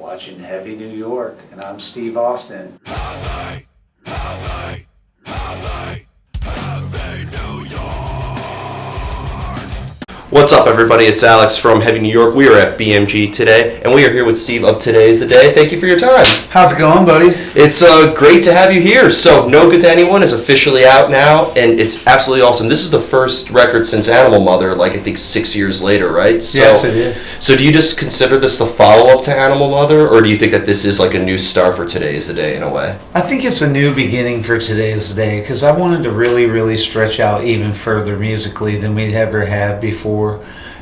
watching Heavy New York, and I'm Steve Austin. Heavy New York. What's up, everybody? It's Alex from Heavy New York. We are at BMG today, and we are here with Steve of Today is the Day. Thank you for your time. How's it going, buddy? It's great to have you here. So, No Good to Anyone is officially out now, and it's absolutely awesome. This is the first record since Animal Mother, like I think 6 years later, right? So, yes, it is. So do you just consider this the follow-up to Animal Mother, or do you think that this is like a new start for Today is the Day in a way? I think it's a new beginning for Today's Day because I wanted to really stretch out even further musically than we'd ever have before.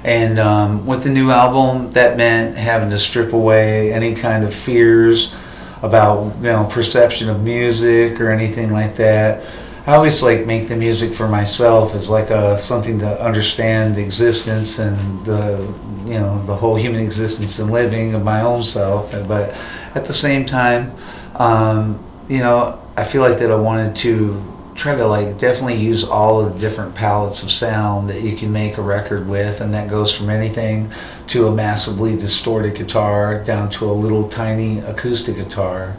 And with the new album, that meant having to strip away any kind of fears about, perception of music or anything like that. I always make the music for myself as something to understand existence and the whole human existence and living of my own self. But at the same time, I feel like that I wanted to try to definitely use all of the different palettes of sound that you can make a record with, and that goes from anything to a massively distorted guitar down to a little tiny acoustic guitar.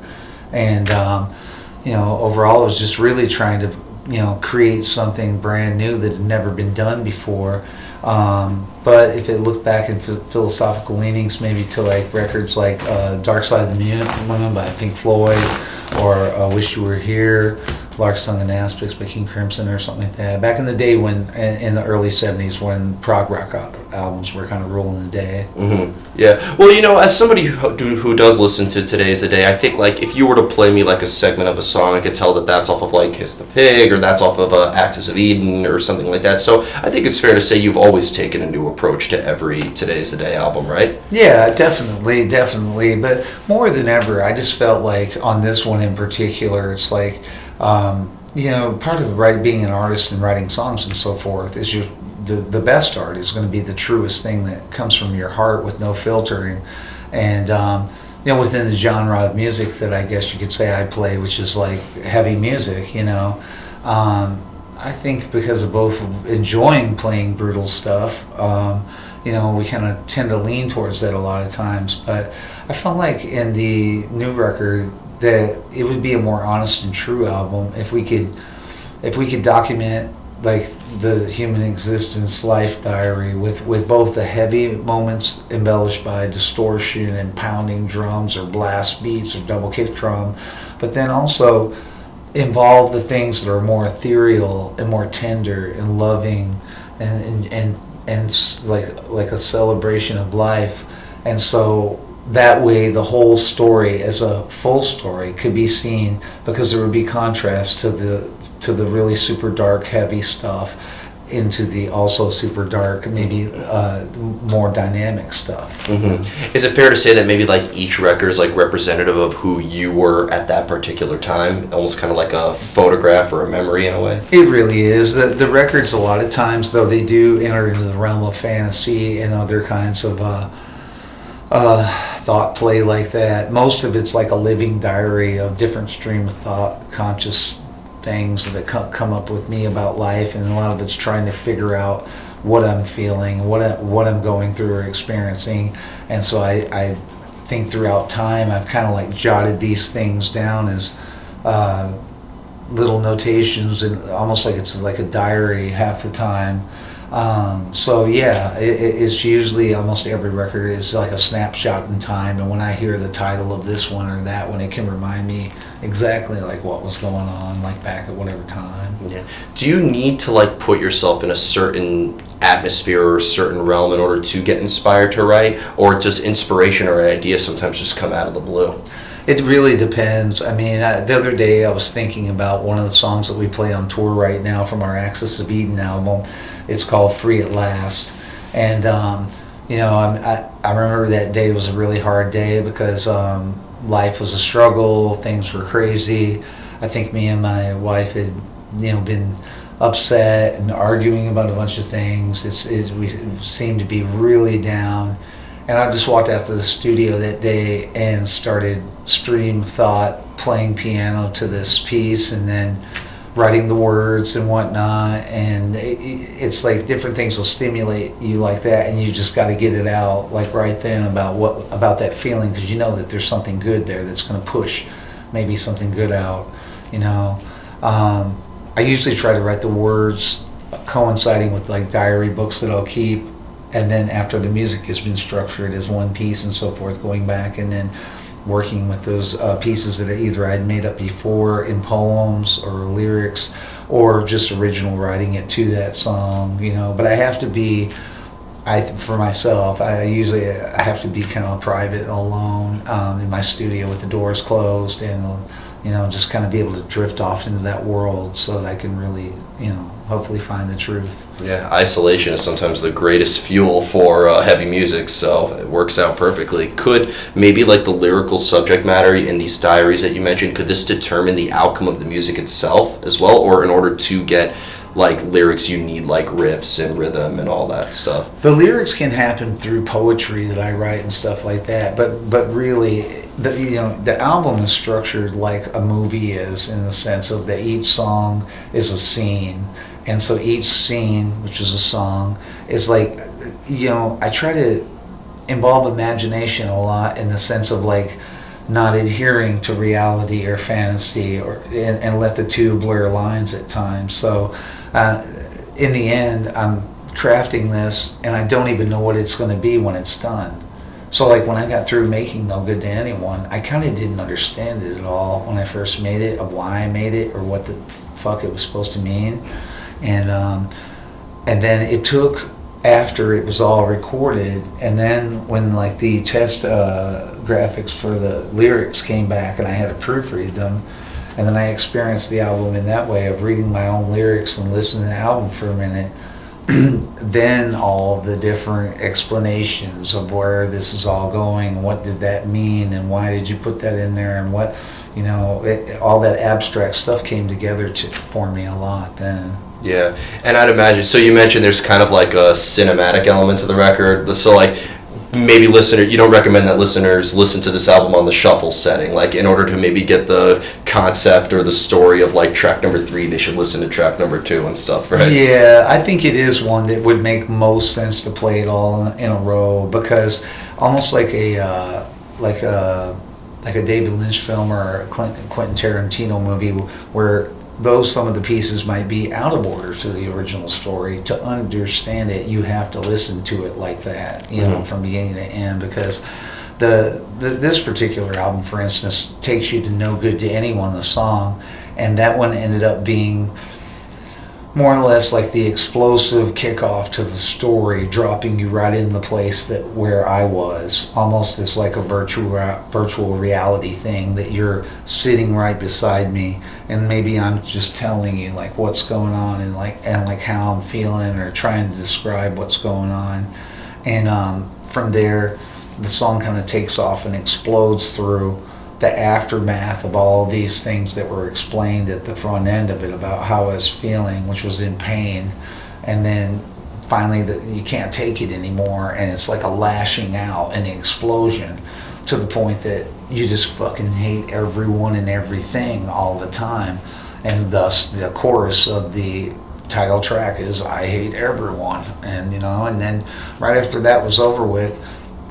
And overall, I was just really trying to create something brand new that had never been done before. But if it looked back in philosophical leanings, maybe to records like Dark Side of the Moon by Pink Floyd, or Wish You Were Here, Lark Song and Aspects by King Crimson, or something like that. Back in the day when, in the early 70s, when prog rock albums were kind of ruling the day. Mm-hmm. Yeah. Well, as somebody who does listen to Today's the Day, I think if you were to play me a segment of a song, I could tell that that's off of Kiss the Pig, or that's off of Axis of Eden, or something like that. So I think it's fair to say you've always taken a new approach to every Today's the Day album, right? Yeah, definitely. But more than ever, I just felt on this one in particular, it's part of being an artist and writing songs and so forth is the best art is going to be the truest thing that comes from your heart with no filtering. And within the genre of music that I guess you could say I play, which is heavy music, I think because of both enjoying playing brutal stuff, we kind of tend to lean towards that a lot of times. But I felt in the new record that it would be a more honest and true album if we could document the human existence life diary with both the heavy moments embellished by distortion and pounding drums or blast beats or double kick drum, but then also involve the things that are more ethereal and more tender and loving and like a celebration of life. And so that way the whole story as a full story could be seen, because there would be contrast to the really super dark heavy stuff into the also super dark, maybe more dynamic stuff. Mm-hmm. Is it fair to say that maybe each record is representative of who you were at that particular time, almost kind of like a photograph or a memory in a way? It really is. The records a lot of times, though, they do enter into the realm of fantasy and other kinds of thought play like that. Most of it's like a living diary of different stream of thought, conscious things that come up with me about life, and a lot of it's trying to figure out what I'm feeling, what I'm going through or experiencing. And so I think throughout time I've kind of jotted these things down as little notations, and almost it's like a diary half the time. It's usually almost every record is a snapshot in time, and when I hear the title of this one or that one, it can remind me exactly what was going on back at whatever time. Yeah. Do you need to put yourself in a certain atmosphere or a certain realm in order to get inspired to write, or does inspiration or an idea sometimes just come out of the blue? It really depends. I mean, the other day I was thinking about one of the songs that we play on tour right now from our Axis of Eden album. It's called Free at Last. And, I remember that day was a really hard day because life was a struggle, things were crazy. I think me and my wife had, been upset and arguing about a bunch of things. We seemed to be really down. And I just walked out to the studio that day and started stream thought, playing piano to this piece, and then writing the words and whatnot, and it's like different things will stimulate you like that, and you just got to get it out like right then about that feeling, because you know that there's something good there that's going to push maybe something good out, you know. I usually try to write the words coinciding with like diary books that I'll keep, and then after the music has been structured as one piece and so forth, going back and then working with those pieces that either I'd made up before in poems or lyrics, or just original writing it to that song, you know. But I have to be, for myself, I have to be kind of private and alone in my studio with the doors closed, and you know, just kind of be able to drift off into that world so that I can really, you know, hopefully find the truth. Yeah, isolation is sometimes the greatest fuel for heavy music, so it works out perfectly. Could maybe like the lyrical subject matter in these diaries that you mentioned, could this determine the outcome of the music itself as well? Or in order to get like lyrics, you need like riffs and rhythm and all that stuff? The lyrics can happen through poetry that I write and stuff like that, but really, the album is structured like a movie is, in the sense of that each song is a scene, and so each scene, which is a song, is like, you know, I try to involve imagination a lot, in the sense of like not adhering to reality or fantasy, and let the two blur lines at times. So in the end, I'm crafting this, and I don't even know what it's going to be when it's done. So like when I got through making No Good to Anyone, I kind of didn't understand it at all when I first made it, of why I made it or what the fuck it was supposed to mean. And then it took, after it was all recorded, and then when like the test graphics for the lyrics came back and I had to proofread them, and then I experienced the album in that way of reading my own lyrics and listening to the album for a minute, then all of the different explanations of where this is all going, what did that mean, and why did you put that in there, and what, you know, all that abstract stuff came together for me a lot then. Yeah, and I'd imagine, so you mentioned there's kind of like a cinematic element to the record, so like maybe you don't recommend that listeners listen to this album on the shuffle setting, like in order to maybe get the concept or the story of like track number 3, they should listen to track number 2 and stuff, right? Yeah, I think it is one that would make most sense to play it all in a row, because almost like a David Lynch film or a Quentin Tarantino movie, where some of the pieces might be out of order to the original story. To understand it, you have to listen to it like that, you know, from beginning to end, because this particular album, for instance, takes you to No Good to Anyone, the song, and that one ended up being more or less like the explosive kickoff to the story, dropping you right in the place where I was, almost as like a virtual reality thing, that you're sitting right beside me, and maybe I'm just telling you like what's going on, and like how I'm feeling, or trying to describe what's going on. And from there, the song kind of takes off and explodes through the aftermath of all these things that were explained at the front end of it about how I was feeling, which was in pain, and then finally you can't take it anymore, and it's like a lashing out and an explosion to the point that you just fucking hate everyone and everything all the time. And thus the chorus of the title track is I hate everyone. And you know, and then right after that was over with,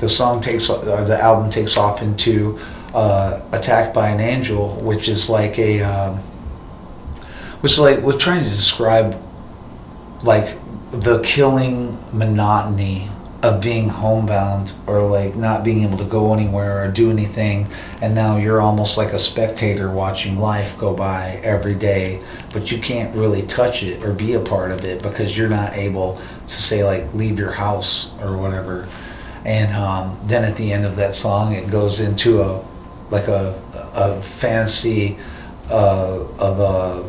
the album takes off into Attacked by an Angel, which is like we're trying to describe like the killing monotony of being homebound, or like not being able to go anywhere or do anything, and now you're almost like a spectator watching life go by every day, but you can't really touch it or be a part of it because you're not able to say like leave your house or whatever. And then at the end of that song, it goes into a fantasy of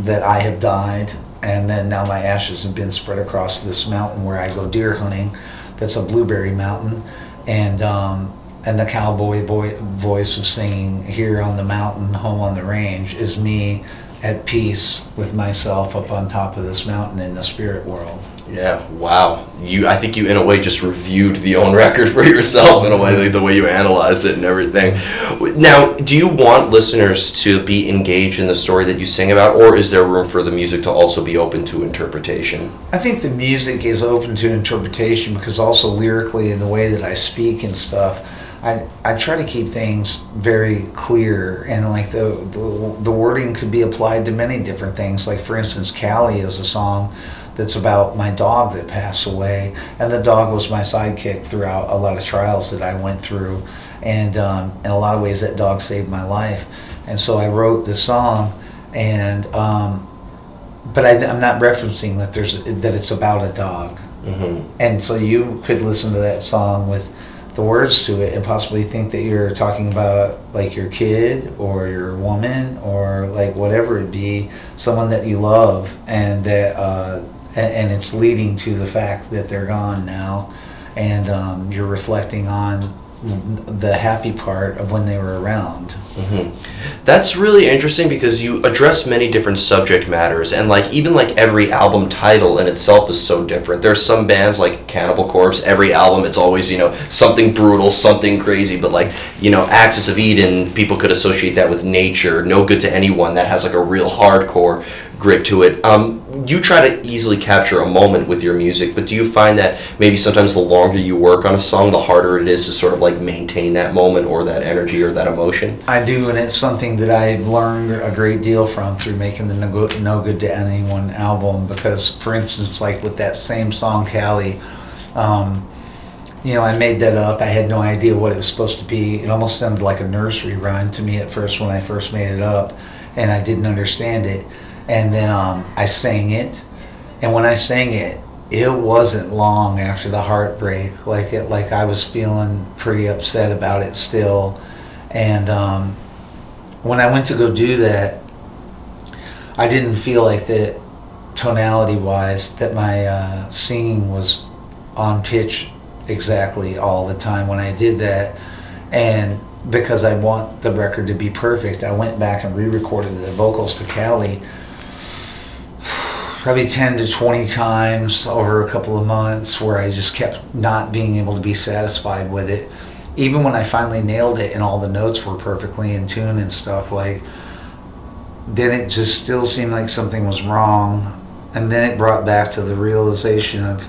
that I have died, and then now my ashes have been spread across this mountain where I go deer hunting. That's a blueberry mountain, and the cowboy voice of singing here on the mountain, home on the range, is me at peace with myself up on top of this mountain in the spirit world. Yeah, wow. I think you, in a way, just reviewed the own record for yourself in a way, like the way you analyzed it and everything. Now, do you want listeners to be engaged in the story that you sing about, or is there room for the music to also be open to interpretation? I think the music is open to interpretation because also lyrically in the way that I speak and stuff, I try to keep things very clear, and like the wording could be applied to many different things. Like for instance, Callie is a song that's about my dog that passed away, and the dog was my sidekick throughout a lot of trials that I went through, and in a lot of ways that dog saved my life. And so I wrote this song, and but I'm not referencing that it's about a dog. Mm-hmm. And so you could listen to that song with the words to it and possibly think that you're talking about like your kid or your woman or like whatever it be, someone that you love, and that and it's leading to the fact that they're gone now, and you're reflecting on the happy part of when they were around. Mm-hmm. That's really interesting because you address many different subject matters, and like even like every album title in itself is so different. There's some bands like Cannibal Corpse, every album it's always, you know, something brutal, something crazy, but like, you know, Axis of Eden, people could associate that with nature. No Good to Anyone, that has like a real hardcore grit to it. You try to easily capture a moment with your music, but do you find that maybe sometimes the longer you work on a song, the harder it is to sort of like maintain that moment or that energy or that emotion? I do, and it's something that I've learned a great deal from through making the No Good to Anyone album, because for instance, like with that same song, Callie, you know, I made that up. I had no idea what it was supposed to be. It almost sounded like a nursery rhyme to me at first when I first made it up, and I didn't understand it. And then I sang it, and when I sang it, it wasn't long after the heartbreak. Like I was feeling pretty upset about it still. And when I went to go do that, I didn't feel like that tonality-wise that my singing was on pitch exactly all the time when I did that. And because I want the record to be perfect, I went back and re-recorded the vocals to Callie probably 10 to 20 times over a couple of months, where I just kept not being able to be satisfied with it. Even when I finally nailed it and all the notes were perfectly in tune and stuff, like, then it just still seemed like something was wrong. And then it brought back to the realization of,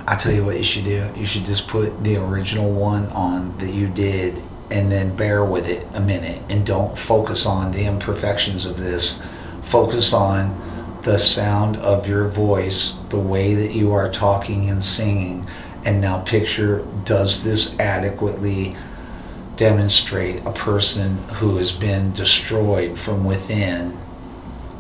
I'll tell you what you should do. You should just put the original one on that you did, and then bear with it a minute, and don't focus on the imperfections of this. Focus on the sound of your voice, the way that you are talking and singing, and now picture, does this adequately demonstrate a person who has been destroyed from within,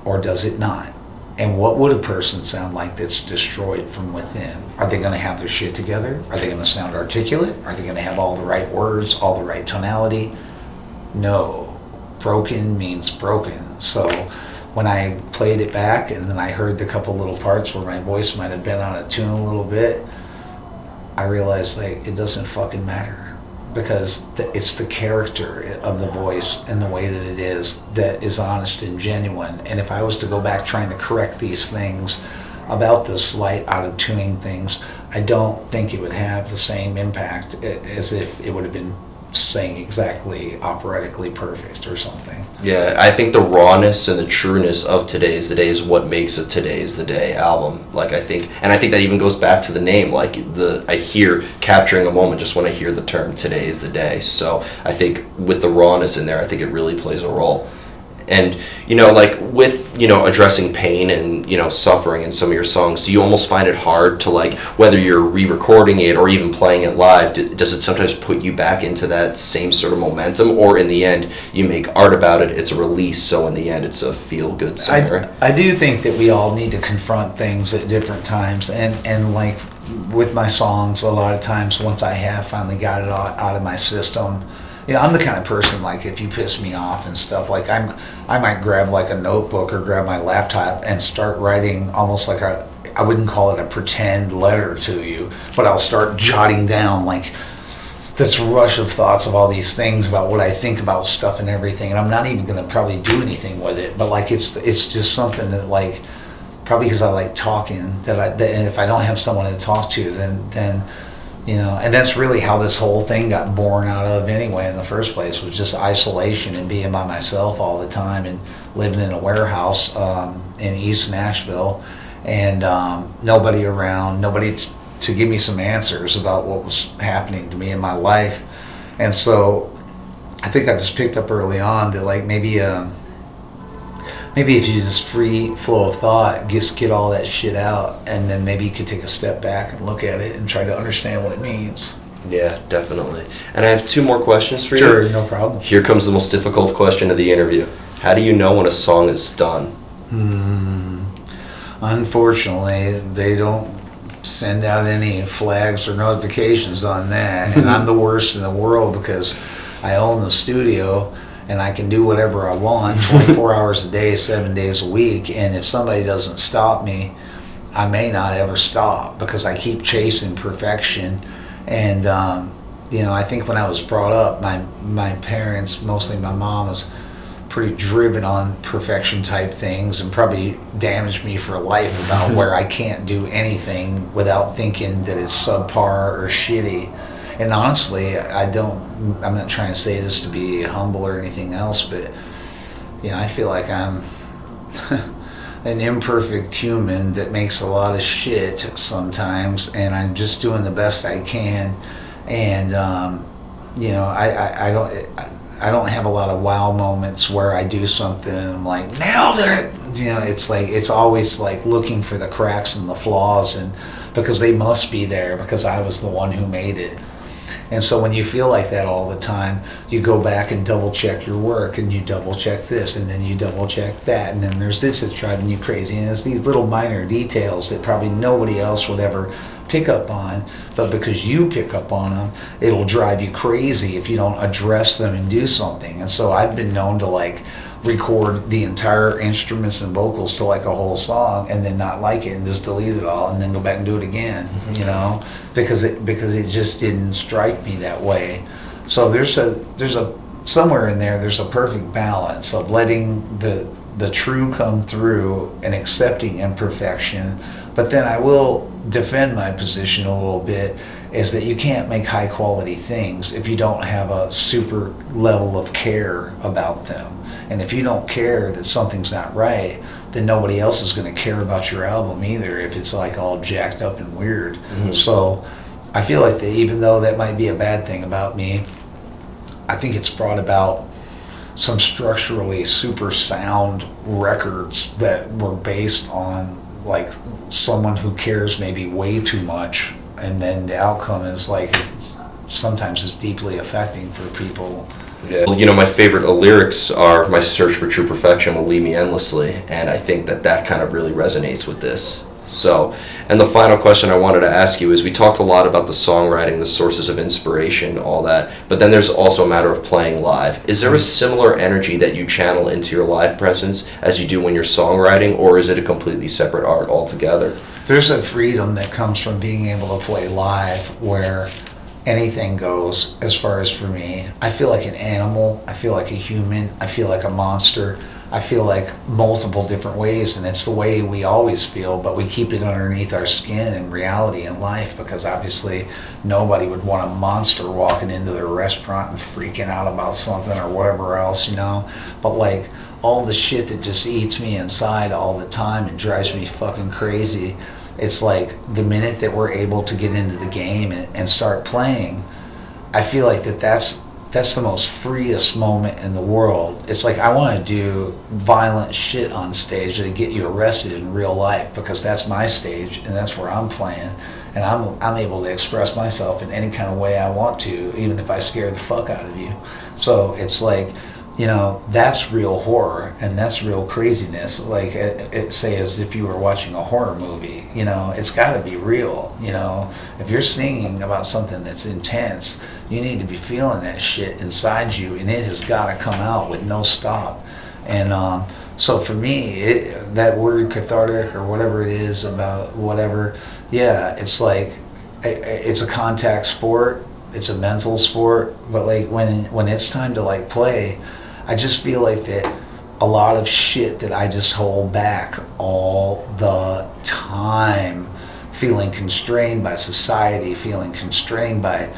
or does it not? And what would a person sound like that's destroyed from within? Are they going to have their shit together? Are they going to sound articulate? Are they going to have all the right words, all the right tonality? No. Broken means broken. So when I played it back and then I heard the couple little parts where my voice might have been out of tune a little bit, I realized, like, it doesn't fucking matter, because it's the character of the voice and the way that it is that is honest and genuine. And if I was to go back trying to correct these things about the slight out of tuning things, I don't think it would have the same impact as if it would have been saying exactly operatically perfect or something. Yeah, I think the rawness and the trueness of Today Is the Day is what makes a Today Is the Day album. Like, I think that even goes back to the name. Like, I hear capturing a moment just when I hear the term Today Is the Day. So I think with the rawness in there, I think it really plays a role. And, you know, like with, you know, addressing pain and, you know, suffering in some of your songs, do you almost find it hard to, like, whether you're re-recording it or even playing it live, does it sometimes put you back into that same sort of momentum? Or in the end, you make art about it, it's a release, so in the end, it's a feel-good song? I do think that we all need to confront things at different times. And like with my songs, a lot of times once I have finally got it out of my system, you know, I'm the kind of person, like, if you piss me off and stuff, like, I might grab, like, a notebook or grab my laptop and start writing almost like I wouldn't call it a pretend letter to you, but I'll start jotting down, like, this rush of thoughts of all these things about what I think about stuff and everything, and I'm not even going to probably do anything with it, but, like, it's just something that, like, probably because I like talking, that if I don't have someone to talk to, then and that's really how this whole thing got born out of anyway in the first place, was just isolation and being by myself all the time and living in a warehouse in East Nashville, and nobody around, nobody to give me some answers about what was happening to me in my life. And so I think I just picked up early on that like maybe if you just free flow of thought, just get all that shit out, and then maybe you could take a step back and look at it and try to understand what it means. Yeah, definitely. And I have 2 more questions for you. Sure, no problem. Here comes the most difficult question of the interview. How do you know when a song is done? Unfortunately, they don't send out any flags or notifications on that, and I'm the worst in the world because I own the studio and I can do whatever I want 24 hours a day, 7 days a week, and if somebody doesn't stop me, I may not ever stop because I keep chasing perfection. And I think when I was brought up, my parents, mostly my mom, was pretty driven on perfection type things and probably damaged me for life about where I can't do anything without thinking that it's subpar or shitty. And honestly, I'm not trying to say this to be humble or anything else, but I feel like I'm an imperfect human that makes a lot of shit sometimes, and I'm just doing the best I can. And I don't have a lot of wow moments where I do something and I'm like, nailed it. It's like, it's always like looking for the cracks and the flaws, and because they must be there because I was the one who made it. And so when you feel like that all the time, you go back and double check your work, and you double check this, and then you double check that, and then there's this that's driving you crazy, and it's these little minor details that probably nobody else would ever pick up on, but because you pick up on them, it'll drive you crazy if you don't address them and do something. And so I've been known to like record the entire instruments and vocals to like a whole song and then not like it and just delete it all and then go back and do it again, because it just didn't strike me that way. So there's a somewhere in there's a perfect balance of letting the true come through and accepting imperfection. But then I will defend my position a little bit, is that you can't make high quality things if you don't have a super level of care about them. And if you don't care that something's not right, then nobody else is going to care about your album either if it's like all jacked up and weird. So I feel like that even though that might be a bad thing about me, I think it's brought about some structurally super sound records that were based on like someone who cares maybe way too much, and then the outcome is like sometimes it's deeply affecting for people. Yeah. Well, my favorite lyrics are "My search for true perfection will lead me endlessly," and I think that kind of really resonates with this. So, and the final question I wanted to ask you is, we talked a lot about the songwriting, the sources of inspiration, all that, but then there's also a matter of playing live. Is there a similar energy that you channel into your live presence as you do when you're songwriting, or is it a completely separate art altogether? There's a freedom that comes from being able to play live where anything goes. As far as for me, I feel like an animal, I feel like a human, I feel like a monster, I feel like multiple different ways, and it's the way we always feel, but we keep it underneath our skin in reality in life, because obviously nobody would want a monster walking into their restaurant and freaking out about something or whatever else, but like all the shit that just eats me inside all the time and drives me fucking crazy, it's like the minute that we're able to get into the game and start playing, I feel like that's the most freest moment in the world. It's like I want to do violent shit on stage to get you arrested in real life, because that's my stage and that's where I'm playing, and I'm able to express myself in any kind of way I want to, even if I scare the fuck out of you. So it's like, that's real horror and that's real craziness. Like say as if you were watching a horror movie, it's got to be real. If you're singing about something that's intense, you need to be feeling that shit inside you, and it has got to come out with no stop. And so for me, that word cathartic or whatever it is about whatever, it's like it's a contact sport, it's a mental sport, but like when it's time to like play, I just feel like that a lot of shit that I just hold back all the time, feeling constrained by society, feeling constrained by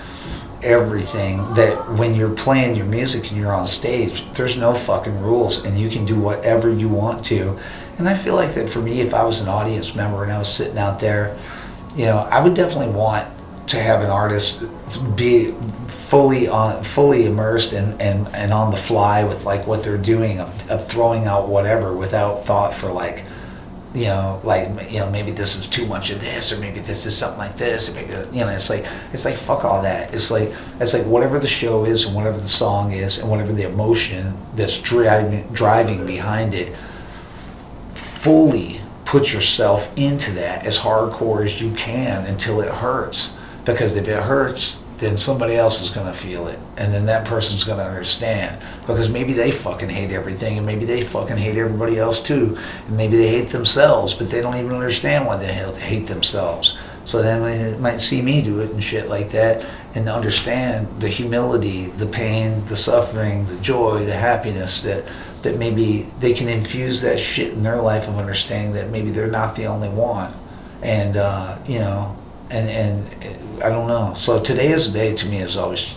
everything, that when you're playing your music and you're on stage, there's no fucking rules and you can do whatever you want to. And I feel like that for me, if I was an audience member and I was sitting out there, you know, I would definitely want to have an artist be fully immersed and on the fly with like what they're doing, of throwing out whatever without thought for like, maybe this is too much of this, or maybe this is something like this, or maybe, it's like fuck all that. It's like whatever the show is and whatever the song is and whatever the emotion that's driving behind it, fully put yourself into that as hardcore as you can until it hurts. Because if it hurts, then somebody else is going to feel it, and then that person's going to understand, because maybe they fucking hate everything, and maybe they fucking hate everybody else too, and maybe they hate themselves, but they don't even understand why they hate themselves. So then they might see me do it and shit like that, and understand the humility, the pain, the suffering, the joy, the happiness, that maybe they can infuse that shit in their life, of understanding that maybe they're not the only one. And and I don't know. So Today Is the Day to me has always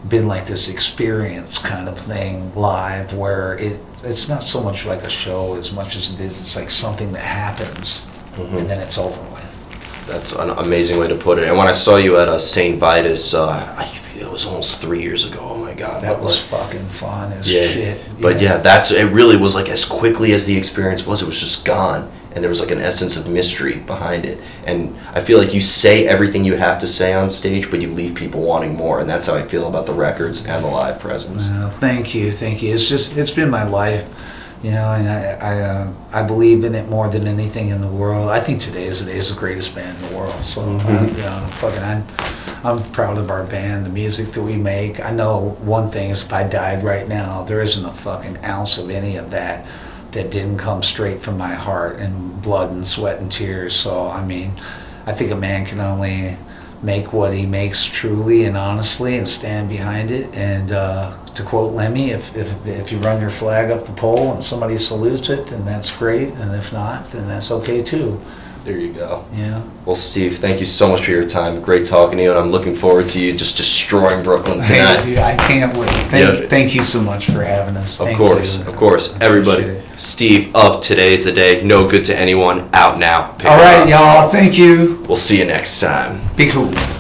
been like this experience kind of thing live, where it's not so much like a show as much as it's like something that happens, and then it's over with. That's an amazing way to put it. And when I saw you at St. Vitus, it was almost 3 years ago. Oh my God. That was fucking fun as yeah. shit. But yeah, it really was like, as quickly as the experience was, it was just gone. And there was like an essence of mystery behind it. And I feel like you say everything you have to say on stage, but you leave people wanting more. And that's how I feel about the records and the live presence. Well, thank you. It's been my life, and I believe in it more than anything in the world. I think Today Is the Day is the greatest band in the world. So I'm proud of our band, the music that we make. I know one thing is, if I died right now, there isn't a fucking ounce of any of that didn't come straight from my heart and blood and sweat and tears. So I mean, I think a man can only make what he makes truly and honestly, and stand behind it. And to quote Lemmy, if you run your flag up the pole and somebody salutes it, then that's great, and if not, then that's okay too. There you go. Yeah. Well, Steve, thank you so much for your time. Great talking to you, and I'm looking forward to you just destroying Brooklyn tonight. Hey, dude, I can't wait. Thank you so much for having us. Of course. Everybody, Steve of Today's the Day. No good to anyone. Out now. All right, y'all. Thank you. We'll see you next time. Be cool.